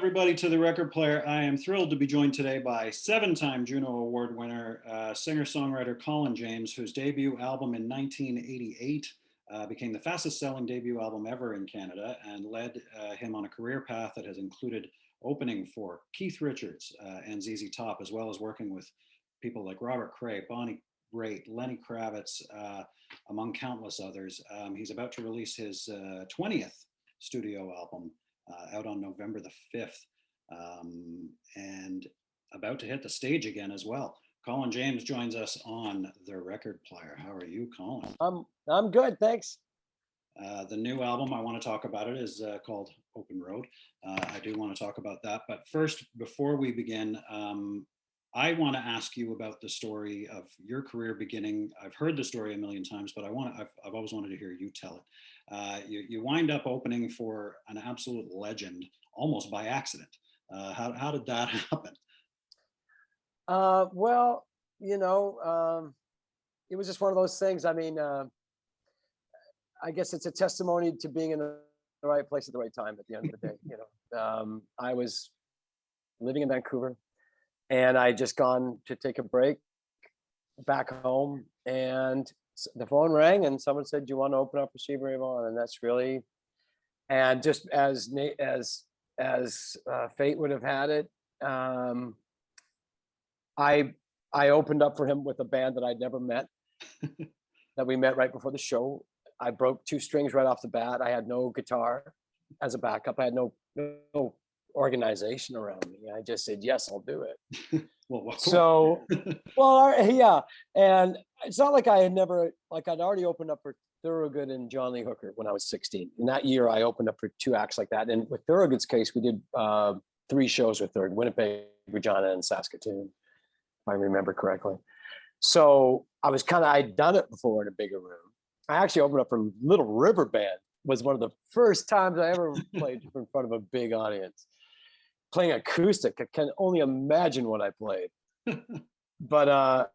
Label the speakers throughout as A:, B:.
A: everybody, to the Record Player. I am thrilled to be joined today by seven-time Juno Award winner, singer-songwriter Colin James, whose debut album in 1988 became the fastest-selling debut album ever in Canada and led him on a career path that has included opening for Keith Richards and ZZ Top, as well as working with people like Robert Cray, Bonnie Raitt, Lenny Kravitz, among countless others. He's about to release his 20th studio album out on November the 5th, and about to hit the stage again as well. Colin James joins us on the Record Player. How are you, Colin?
B: I'm good, thanks.
A: The new album, I want to talk about it, is called Open Road. I do want to talk about that, but first, before we begin, I want to ask you about the story of your career beginning. I've heard the story a million times, but I've always wanted to hear you tell it. You wind up opening for an absolute legend almost by accident. How did that happen?
B: Well, it was just one of those things. I mean, I guess it's a testimony to being in the right place at the right time at the end of the day. I was living in Vancouver, and I just gone to take a break back home, and the phone rang and someone said, "Do you want to open up for Stevie Ray Vaughan?" And that's really, and just as fate would have had it, I opened up for him with a band that I'd never met, that we met right before the show. I broke two strings right off the bat. I had no guitar as a backup. I had no organization around me. I just said, yes, I'll do it.
A: Well,
B: so, yeah. And it's not like I'd already opened up for Thorogood and John Lee Hooker when I was 16. In that year, I opened up for two acts like that. And with Thorogood's case, we did 3 shows with Thorogood: Winnipeg, Regina, and Saskatoon, if I remember correctly. So I'd done it before in a bigger room. I actually opened up for Little River Band. Was one of the first times I ever played in front of a big audience. Playing acoustic, I can only imagine what I played. But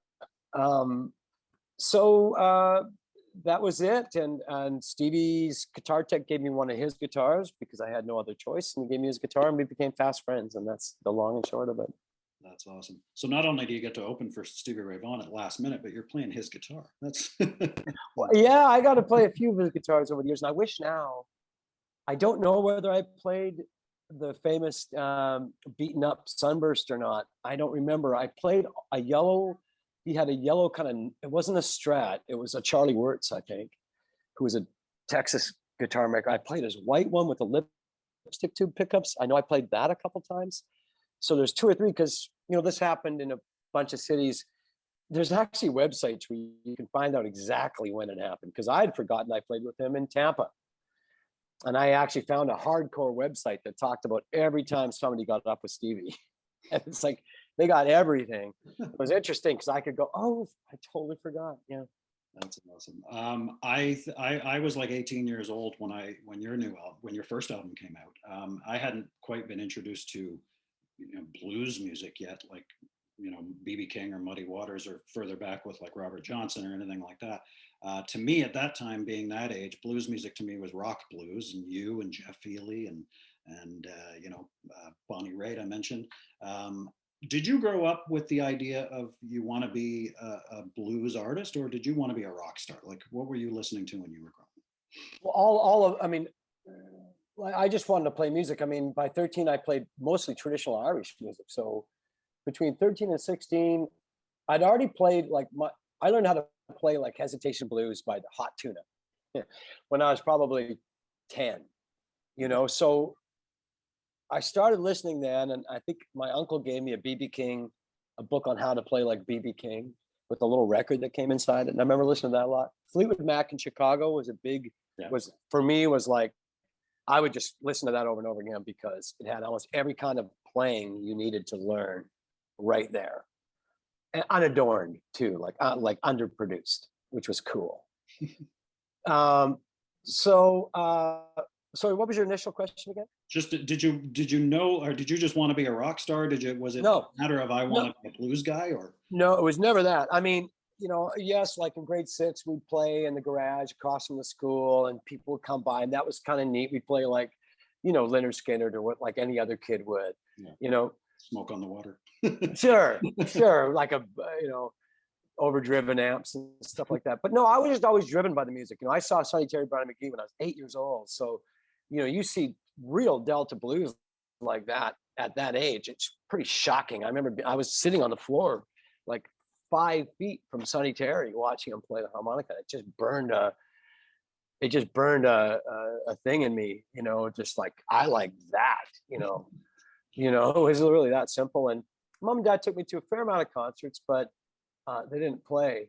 B: that was it. And Stevie's guitar tech gave me one of his guitars because I had no other choice, and he gave me his guitar, and we became fast friends. And that's the long and short of it.
A: That's awesome. So not only do you get to open for Stevie Ray Vaughan at last minute, but you're playing his guitar. That's
B: well, yeah, I got to play a few of his guitars over the years, and I wish now. I don't know whether I played the famous Beaten Up Sunburst or not. I don't remember. I played a yellow. He had a yellow kind of. It wasn't a Strat. It was a Charlie Wirtz, I think, who was a Texas guitar maker. I played his white one with the lipstick tube pickups. I know I played that a couple times. So there's 2 or 3, because this happened in a bunch of cities. There's actually websites where you can find out exactly when it happened, because I'd forgotten I played with him in Tampa. And I actually found a hardcore website that talked about every time somebody got up with Stevie. And it's like, they got everything. It was interesting because I could go, oh, I totally forgot. Yeah.
A: That's awesome. I was like 18 years old when your first album came out. I hadn't quite been introduced to blues music yet, like B.B. King or Muddy Waters, or further back with like Robert Johnson or anything like that. To me at that time, being that age, blues music to me was rock blues, and you and Jeff Feely and Bonnie Raitt I mentioned. Did you grow up with the idea of you want to be a blues artist, or did you want to be a rock star? Like, what were you listening to when you were growing up?
B: Well, I just wanted to play music. I mean, by 13, I played mostly traditional Irish music. So between 13 and 16, I'd already played I learned how to play like Hesitation Blues by the Hot Tuna when I was probably 10, so I started listening then. And I think my uncle gave me a book on how to play like B.B. King, with a little record that came inside it. And I remember listening to that a lot. Fleetwood Mac in Chicago was was like, I would just listen to that over and over again, because it had almost every kind of playing you needed to learn right there, and unadorned too, like underproduced, which was cool. Sorry, what was your initial question again?
A: Just did you know, or did you just want to be a rock star? Was it a matter of I want to be a blues guy, or?
B: No, it was never that. I mean, yes, like in grade 6, we'd play in the garage across from the school, and people would come by, and that was kind of neat. We'd play like you know, Leonard Skinner or what, like any other kid would,
A: Yeah.
B: you know.
A: Smoke on the water.
B: Sure, like a you know, overdriven amps and stuff like that. But no, I was just always driven by the music. You know, I saw Sonny Terry, Brownie McGhee when I was 8 years old. So, you know, you see real Delta blues like that at that age. It's pretty shocking. I remember I was sitting on the floor like 5 feet from Sonny Terry watching him play the harmonica. It just burned a thing in me, you know, just like I like that, you know. It was really that simple. And mom and dad took me to a fair amount of concerts, but they didn't play.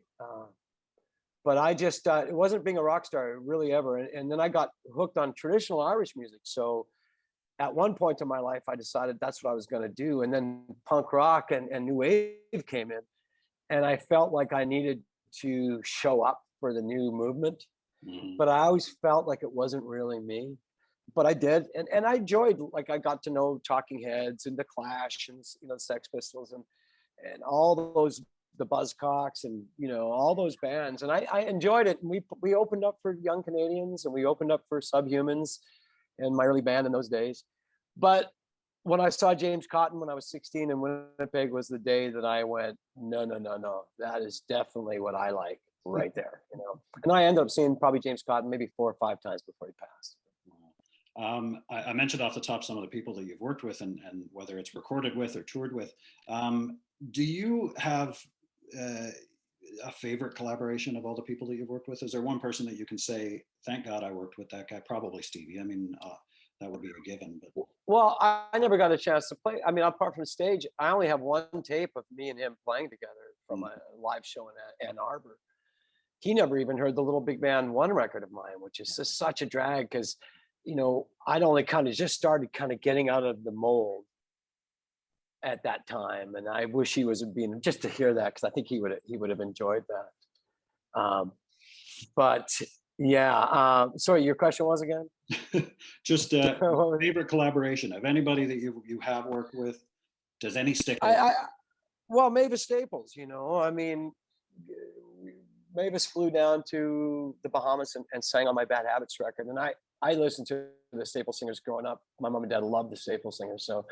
B: But I just, it wasn't being a rock star really ever. And then I got hooked on traditional Irish music. So at one point in my life, I decided that's what I was going to do. And then punk rock and new wave came in. And I felt like I needed to show up for the new movement.
A: Mhm.
B: But I always felt like it wasn't really me. But I did, and I enjoyed. Like I got to know Talking Heads and the Clash and you know Sex Pistols and all those the Buzzcocks and you know all those bands, and I enjoyed it. And we opened up for Young Canadians and we opened up for Subhumans, and my early band in those days. But when I saw James Cotton when I was 16 in Winnipeg was the day that I went, no, that is definitely what I like right there, you know. And I ended up seeing probably James Cotton maybe 4 or 5 times before he passed.
A: I mentioned off the top some of the people that you've worked with and whether it's recorded with or toured with. Do you have a favorite collaboration of all the people that you've worked with? Is there one person that you can say, thank God I worked with that guy? Probably Stevie. I mean, that would be a given. But
B: Well, I never got a chance to play. I mean, apart from stage, I only have one tape of me and him playing together from a live show in Ann Arbor. He never even heard the Little Big Band 1 record of mine, which is just such a drag because, you know, I'd only kind of just started kind of getting out of the mold at that time, and I wish he was being just to hear that because I think he would have enjoyed that. But yeah, sorry, your question was again?
A: just favorite collaboration of anybody that you have worked with. Does any stick out?
B: Well, Mavis Staples, you know, I mean, Mavis flew down to the Bahamas and sang on my Bad Habits record. And I listened to the Staples singers growing up. My mom and dad loved the Staples singers. So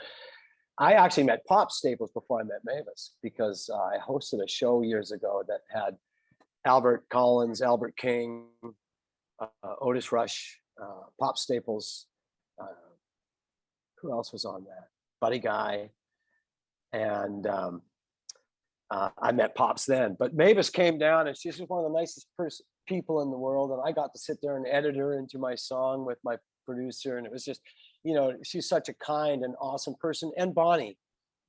B: I actually met Pop Staples before I met Mavis because I hosted a show years ago that had Albert Collins, Albert King, Otis Rush, Pop Staples. Who else was on that? Buddy Guy. And I met Pops then, but Mavis came down and she's just one of the nicest people in the world. And I got to sit there and edit her into my song with my producer. And it was just, you know, she's such a kind and awesome person. And Bonnie,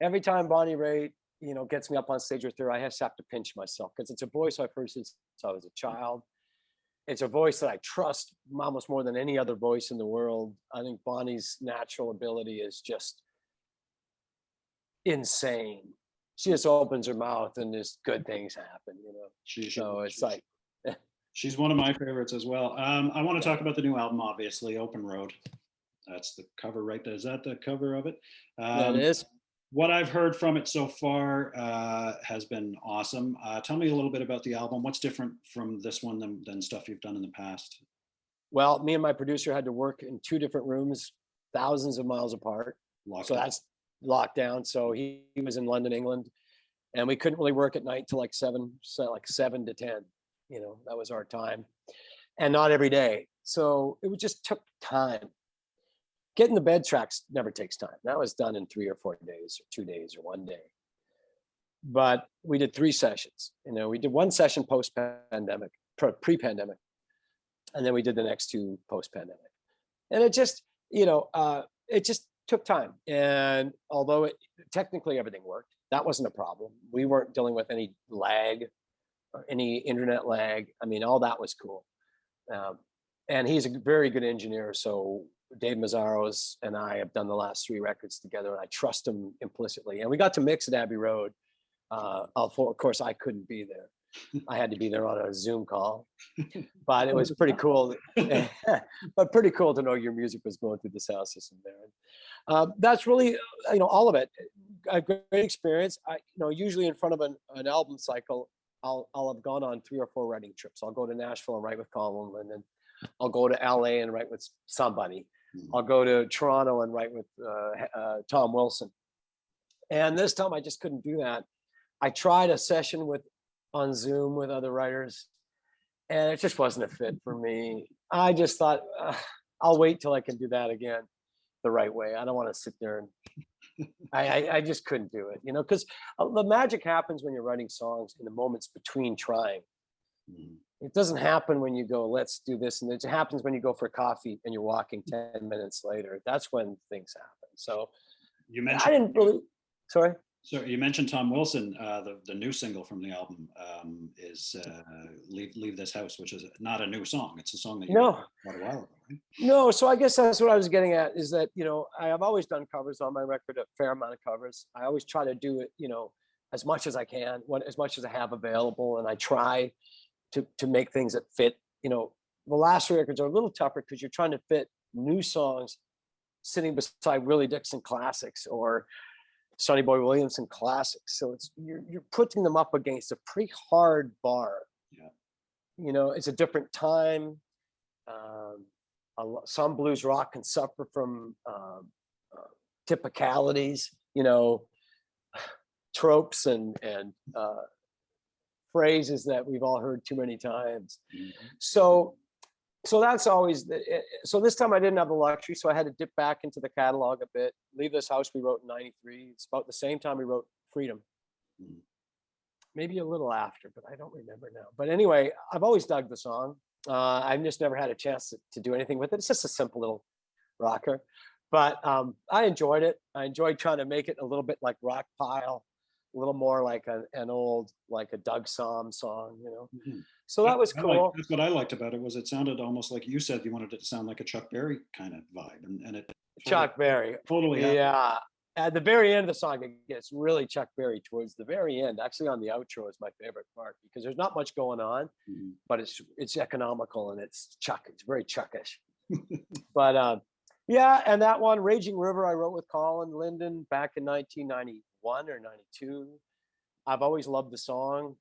B: every time Bonnie Raitt, you know, gets me up on stage with her, I just have to pinch myself because it's a voice I've heard since I was a child. It's a voice that I trust almost more than any other voice in the world. I think Bonnie's natural ability is just insane. She just opens her mouth and just good things happen, you know. So it's like
A: she's one of my favorites as well. I want to talk about the new album, obviously, Open Road. That's the cover right there. Is that the cover of it?
B: That is.
A: What I've heard from it so far has been awesome. Tell me a little bit about the album. What's different from this one than stuff you've done in the past?
B: Well, me and my producer had to work in 2 different rooms, thousands of miles apart. That's locked down. So he was in London, England, and we couldn't really work at night till like 7 to 10. You know, that was our time, and not every day. So it just took time. Getting the bed tracks never takes time. That was done in 3 or 4 days, or 2 days, or 1 day. But we did 3 sessions. You know, we did 1 session post-pandemic, pre-pandemic, and then we did the next 2 post-pandemic. And it just, you know, it just took time. And although technically everything worked, that wasn't a problem. We weren't dealing with any lag or any internet lag. I mean, all that was cool. And he's a very good engineer. So Dave Mazzaros and I have done the last 3 records together, and I trust him implicitly. And we got to mix at Abbey Road. Of course, I couldn't be there. I had to be there on a Zoom call, but it was pretty cool. But pretty cool to know your music was going through the sound system there. That's really, you know, all of it. A great experience. You know, usually in front of an album cycle, I'll have gone on 3 or 4 writing trips. I'll go to Nashville and write with Colin, and then I'll go to LA and write with somebody. I'll go to Toronto and write with Tom Wilson. And this time I just couldn't do that. I tried a session on Zoom with other writers, and it just wasn't a fit for me. I just thought, I'll wait till I can do that again the right way. I don't want to sit there and I just couldn't do it, because the magic happens when you're writing songs in the moments between trying. It doesn't happen when you go, let's do this. And it happens when you go for coffee and you're walking 10 minutes later. That's when things happen. So
A: you mentioned,
B: I didn't really, sorry.
A: So you mentioned Tom Wilson. The new single from the album is "Leave This House," which is not a new song. It's a song that you did quite a while ago, right?
B: No, so I guess that's what I was getting at, is that I have always done covers on my record, a fair amount of covers. I always try to do it, as much as I can, as much as I have available, and I try to make things that fit. The last three records are a little tougher because you're trying to fit new songs sitting beside Willie Dixon classics or Sonny Boy Williamson classics. So you're putting them up against a pretty hard bar. Yeah. It's a different time. Some blues rock can suffer from typicalities, tropes and phrases that we've all heard too many times. So that's always so this time I didn't have the luxury, so I had to dip back into the catalog a bit. Leave This House we wrote in '93. It's about the same time we wrote Freedom. Maybe a little after, but I don't remember now. But anyway, I've always dug the song. I've just never had a chance to do anything with it. It's just a simple little rocker, but I enjoyed it. I enjoyed trying to make it a little bit like Rock Pile, a little more like an old, like a Doug Somm song, So that was cool.
A: That's what I liked about it, was it sounded almost like you said you wanted it to sound like a Chuck Berry kind of vibe, and it
B: Chuck Berry,
A: totally
B: yeah. At the very end of the song, it gets really Chuck Berry towards the very end. Actually, on the outro is my favorite part because there's not much going on, but it's economical and it's very Chuckish. But yeah, and that one, Raging River, I wrote with Colin Linden back in 1991 or 92. I've always loved the song,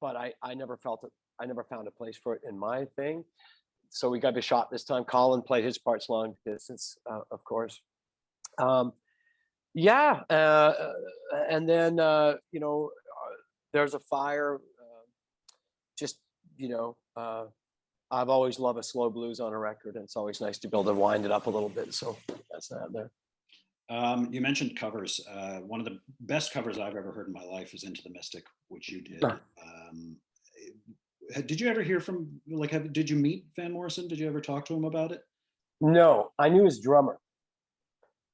B: but I never felt it. I never found a place for it in my thing. So we got a shot this time. Colin played his parts long distance, of course. Yeah, and then There's a Fire. I've always loved a slow blues on a record, and it's always nice to be able to wind it up a little bit. So that's that there.
A: You mentioned covers. One of the best covers I've ever heard in my life is "Into the Mystic," which you did. Did you ever hear from, did you meet Van Morrison? Did you ever talk to him about it?
B: No, I knew his drummer.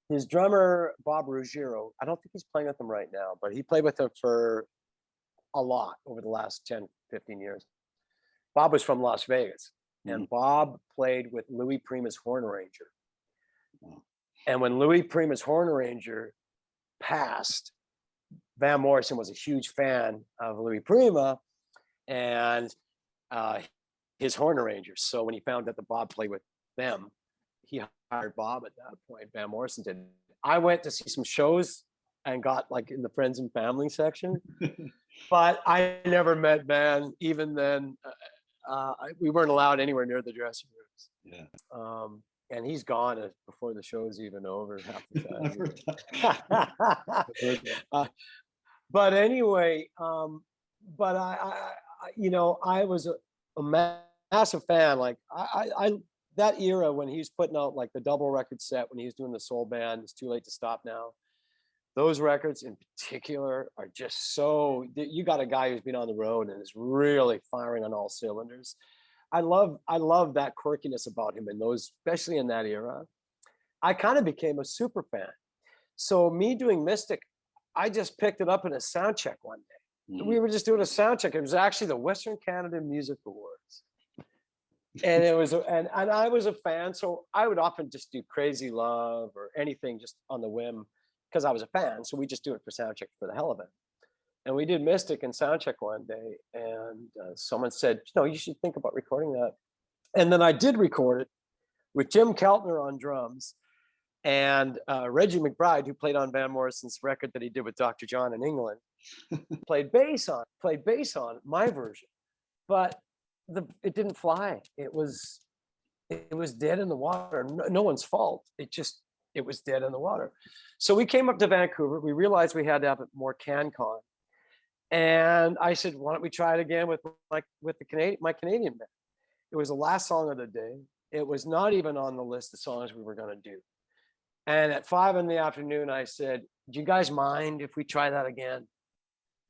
B: His drummer, Bob Ruggiero, I don't think he's playing with him right now, but he played with him for a lot over the last 10, 15 years. Bob was from Las Vegas, and Bob played with Louis Prima's Horn Arranger. Wow. And when Louis Prima's Horn Arranger passed, Van Morrison was a huge fan of Louis Prima and his Horn Arrangers. So when he found out that Bob played with them, he hired Bob at that point. Van Morrison did. I went to see some shows and got in the friends and family section, but I never met Van. Even then, we weren't allowed anywhere near the dressing rooms. Yeah. And he's gone before the show's even over half the time.
A: I've heard that.
B: But anyway, but I was a massive fan. I that era when he was putting out the double record set, when he was doing the soul band, It's Too Late to Stop Now. Those records in particular are just so, you got a guy who's been on the road and is really firing on all cylinders. I love that quirkiness about him in those, especially in that era. I kind of became a super fan. So me doing Mystic, I just picked it up in a sound check one day. We were just doing a sound check. It was actually the Western Canada Music Awards. And it was, and I was a fan. So I would often just do Crazy Love or anything just on the whim because I was a fan. So we just do it for sound check for the hell of it. And we did Mystic in soundcheck one day, and someone said, you should think about recording that. And then I did record it with Jim Keltner on drums and Reggie McBride, who played on Van Morrison's record that he did with Dr. John in England, played bass on my version, but it didn't fly. It was it was dead in the water. No one's fault. It was dead in the water. So we came up to Vancouver. We realized we had to have more CanCon. And I said, why don't we try it again with my Canadian band? It was the last song of the day. It was not even on the list of songs we were going to do. And at 5 PM, I said, do you guys mind if we try that again?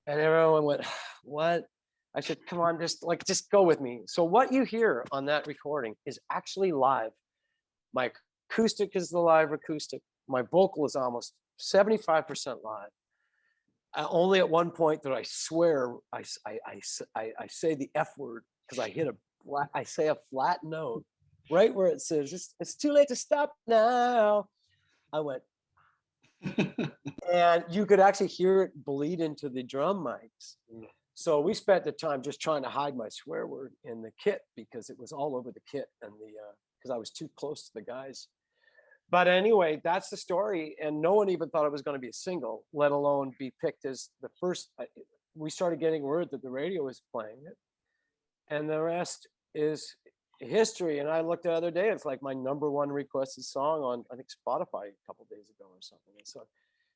B: And everyone went, what? I said, come on, just go with me. So what you hear on that recording is actually live. My acoustic is the live acoustic. My vocal is almost 75% live. Only at one point that I swear I say the F word because I say a flat note right where it says it's too late to stop now. I went, and you could actually hear it bleed into the drum mics. So we spent the time just trying to hide my swear word in the kit because it was all over the kit and because I was too close to the guys. But anyway, that's the story. And no one even thought it was going to be a single, let alone be picked as the first. We started getting word that the radio was playing it. And the rest is history. And I looked the other day, it's like my #1 requested song on, I think, Spotify a couple days ago or something. And so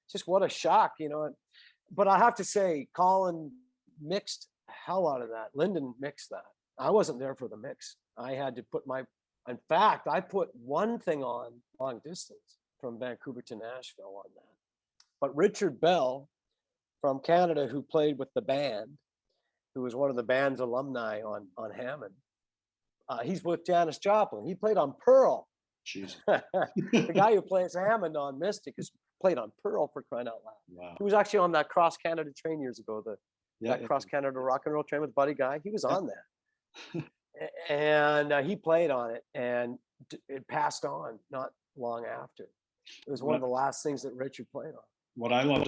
B: just what a shock, But I have to say, Colin mixed the hell out of that. Lyndon mixed that. I wasn't there for the mix. I had to put in fact, I put one thing on long distance from Vancouver to Nashville on that. But Richard Bell from Canada, who played with the band, who was one of the band's alumni on Hammond, he's with Janis Joplin. He played on Pearl.
A: Jeez.
B: The guy who plays Hammond on Mystic has played on Pearl, for crying out loud.
A: Wow.
B: He was actually on that Cross Canada train years ago, Cross Canada rock and roll train with Buddy Guy. He was on that. And he played on it, and it passed on not long after. It was one of the last things that Richard played on.
A: What I love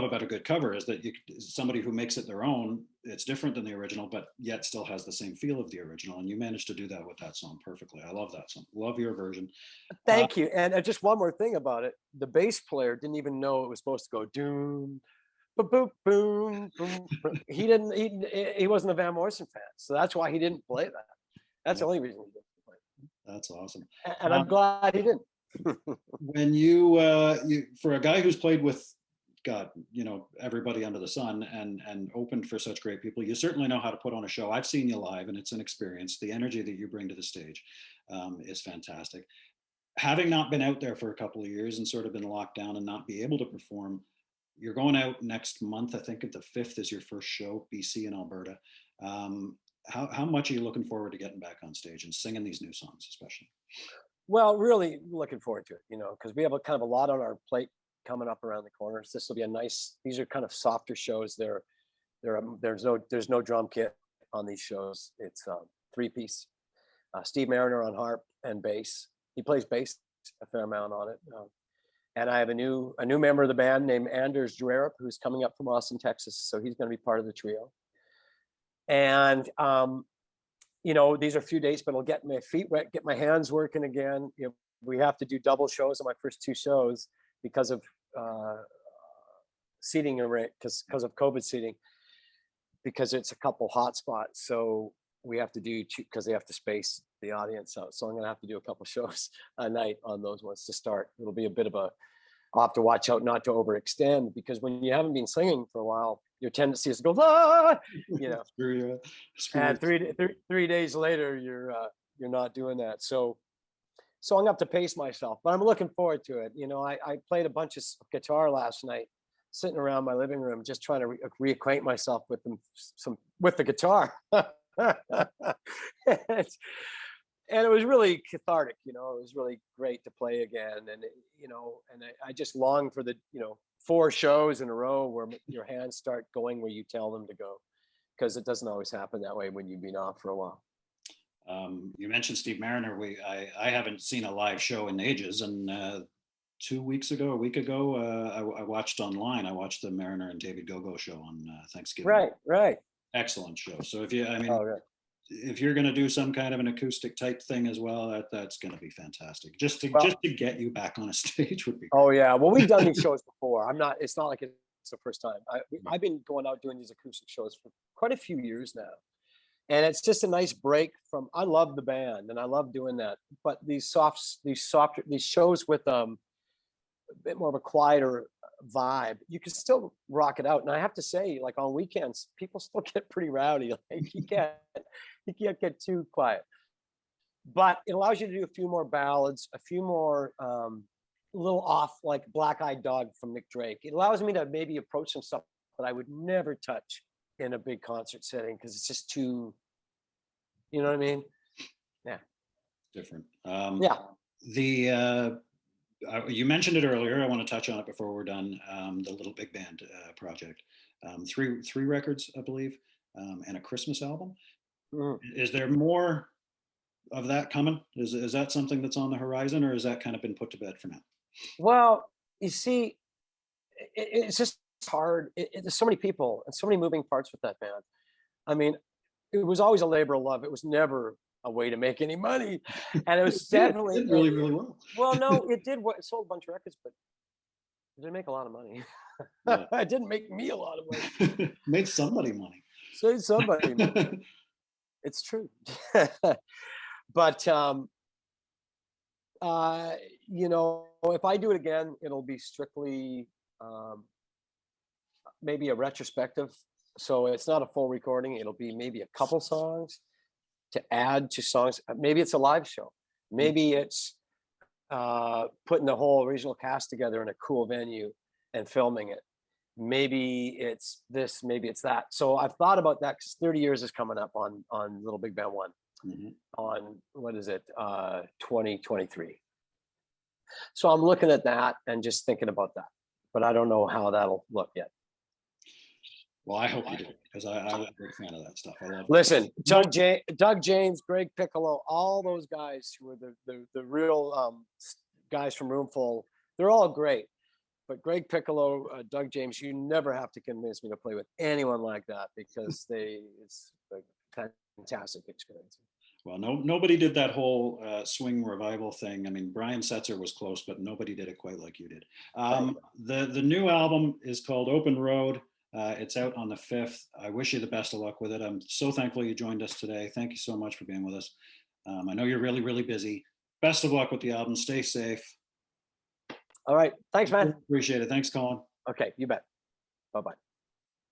A: about a good cover is that somebody who makes it their own, it's different than the original, but yet still has the same feel of the original. And you managed to do that with that song perfectly. I love that song. Love your version.
B: Thank you. And just one more thing about it. The bass player didn't even know it was supposed to go doom, boom, boom, boom. He wasn't a Van Morrison fan. So that's why he didn't play that. That's the only reason he didn't play it.
A: That's awesome.
B: And I'm glad he didn't.
A: When you for a guy who's played with everybody under the sun and opened for such great people, you certainly know how to put on a show. I've seen you live, and it's an experience. The energy that you bring to the stage is fantastic. Having not been out there for a couple of years and sort of been locked down and not be able to perform, you're going out next month. I think the 5th is your first show, BC and Alberta. How much are you looking forward to getting back on stage and singing these new songs, especially? Well,
B: really looking forward to it, because we have a kind of a lot on our plate coming up around the corners. This will be these are kind of softer shows. There's no drum kit on these shows. It's 3-piece. Steve Mariner on harp and bass. He plays bass a fair amount on it. And I have a new member of the band named Anders Drerup, who's coming up from Austin, Texas. So he's going to be part of the trio. And these are a few days, but it'll get my feet wet, get my hands working again. We have to do double shows on my first 2 shows because of seating array, because of COVID seating, because it's a couple hot spots. So we have to do 2 because they have to space the audience out. So I'm going to have to do a couple shows a night on those ones to start. It'll be a bit of I'll have to watch out not to overextend, because when you haven't been singing for a while, your tendency is to go, and 3 days later, you're not doing that. So I'm gonna have to pace myself, but I'm looking forward to it. I played a bunch of guitar last night, sitting around my living room, just trying to reacquaint myself with the guitar. And it was really cathartic, it was really great to play again. And, I just long for the, 4 shows in a row where your hands start going where you tell them to go, because it doesn't always happen that way when you've been off for a while.
A: You mentioned Steve Mariner. I haven't seen a live show in ages. And a week ago, I watched online. I watched the Mariner and David Gogo show on Thanksgiving.
B: Right.
A: Excellent show. So if you're going to do some kind of an acoustic type thing as well, that's going to be fantastic. Just to get you back on a stage would be great.
B: Oh yeah. Well, we've done these shows before. It's not like it's the first time. I've been going out doing these acoustic shows for quite a few years now. And it's just a nice break from, I love the band and I love doing that. But these shows with a bit more of a quieter vibe, you can still rock it out. And I have to say, like on weekends, people still get pretty rowdy. Like you can't get too quiet. But it allows you to do a few more ballads, a few more little off, like Black Eyed Dog from Nick Drake. It allows me to maybe approach some stuff that I would never touch in a big concert setting because it's just too, you know what I mean? Yeah.
A: Different.
B: Yeah.
A: You mentioned it earlier. I want to touch on it before we're done. The Little Big Band project, three records, I believe, and a Christmas album.
B: Mhm.
A: Is there more of that coming? Is that something that's on the horizon, or has that kind of been put to bed for now?
B: Well, you see, it's just hard. There's so many people and so many moving parts with that band. I mean, it was always a labor of love. It was never a way to make any money, and it was definitely
A: it did really, really well.
B: Well, no, it did. It sold a bunch of records, but it didn't make a lot of money.
A: Yeah.
B: It didn't make me a lot of money.
A: Made somebody money.
B: Saved somebody money. It's true. But you know, if I do it again, it'll be strictly maybe a retrospective. So it's not a full recording. It'll be maybe a couple songs to add to songs. Maybe it's a live show. Maybe it's putting the whole original cast together in a cool venue and filming it. Maybe it's this, maybe it's that. So I've thought about that because 30 years is coming up on Little Big Band 1 on, what is it, 2023. So I'm looking at that and just thinking about that, but I don't know how that'll look yet.
A: Well, I hope you do, because I was a big fan of that stuff. I love
B: Listen, Doug James, Greg Piccolo, all those guys who are the real guys from Roomful, they're all great. But Greg Piccolo, Doug James, you never have to convince me to play with anyone like that because it's a fantastic experience.
A: Well, nobody did that whole swing revival thing. I mean, Brian Setzer was close, but nobody did it quite like you did. The new album is called Open Road. It's out on the 5th. I wish you the best of luck with it. I'm so thankful you joined us today. Thank you so much for being with us. I know you're really, really busy. Best of luck with the album. Stay safe.
B: All right. Thanks, man.
A: Appreciate it. Thanks, Colin.
B: Okay, you bet. Bye-bye.